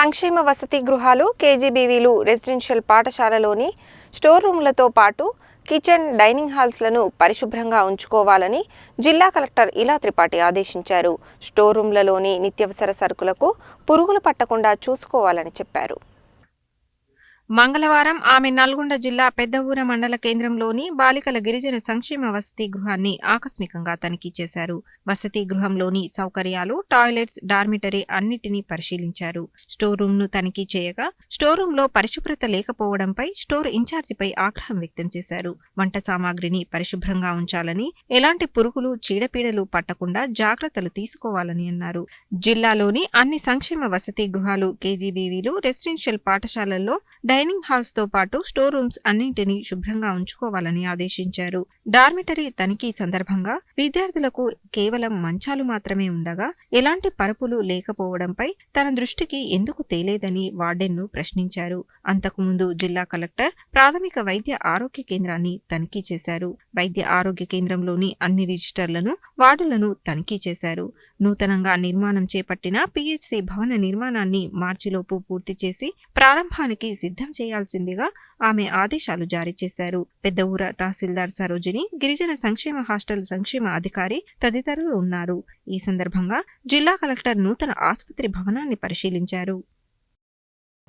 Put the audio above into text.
సంక్షేమ వసతి గృహాలు, కేజీబీవీలు, రెసిడెన్షియల్ పాఠశాలలోని స్టోర్ రూమ్లతో పాటు కిచెన్, డైనింగ్ హాల్స్లను పరిశుభ్రంగా ఉంచుకోవాలని జిల్లా కలెక్టర్ ఇలా త్రిపాఠి ఆదేశించారు. స్టోర్ రూమ్లలోని నిత్యావసర సరుకులకు పురుగులు పట్టకుండా చూసుకోవాలని చెప్పారు. మంగళవారం ఆమె నల్గొండ జిల్లా పెద్దఊర మండల కేంద్రంలోని బాలికల గిరిజన సంక్షేమ వసతి గృహాన్ని ఆకస్మికంగా తనిఖీ చేశారు. వసతి గృహంలోని సౌకర్యాలు, టాయిలెట్స్, డార్మిటరీ అన్నిటినీ పరిశీలించారు. స్టోర్ రూమ్ ను తనిఖీ చేయగా స్టోర్ రూమ్ లో పరిశుభ్రత లేకపోవడంపై స్టోర్ ఇన్ఛార్జిపై ఆగ్రహం వ్యక్తం చేశారు. వంట సామాగ్రిని పరిశుభ్రంగా ఉంచాలని, ఎలాంటి పురుగులు, చీడపీడలు పట్టకుండా జాగ్రత్తలు తీసుకోవాలని అన్నారు. జిల్లాలోని అన్ని సంక్షేమ వసతి గృహాలు, కేజీబీవీలు, రెసిడెన్షియల్ పాఠశాలల్లో డైనింగ్ హాల్స్ తో పాటు స్టోర్ రూమ్స్ అన్నింటినీ శుభ్రంగా ఉంచుకోవాలని ఆదేశించారు. డార్మిటరీ తనిఖీ సందర్భంగా విద్యార్థులకు కేవలం మంచాలు మాత్రమే ఉండగా ఎలాంటి పరుపులు లేకపోవడంపై తన దృష్టికి ఎందుకు తేలేదని వార్డెన్ను ప్రశ్నించారు. అంతకుముందు జిల్లా కలెక్టర్ ప్రాథమిక వైద్య ఆరోగ్య కేంద్రాన్ని తనిఖీ చేశారు. వైద్య ఆరోగ్య కేంద్రంలోని అన్ని రిజిస్టర్లను, వార్డులను తనిఖీ చేశారు. నూతనంగా నిర్మాణం చేపట్టిన పిహెచ్సి భవన నిర్మాణాన్ని మార్చిలోపు పూర్తి చేసి ప్రారంభానికి సిద్ధం చేయాల్సిందిగా ఆమె ఆదేశాలు జారీ చేశారు. పెద్దఊర తహసీల్దార్ సరోజిని, గిరిజన సంక్షేమ హాస్టల్ సంక్షేమ అధికారి తదితరులు ఉన్నారు. ఈ సందర్భంగా జిల్లా కలెక్టర్ నూతన ఆసుపత్రి భవనాన్ని పరిశీలించారు.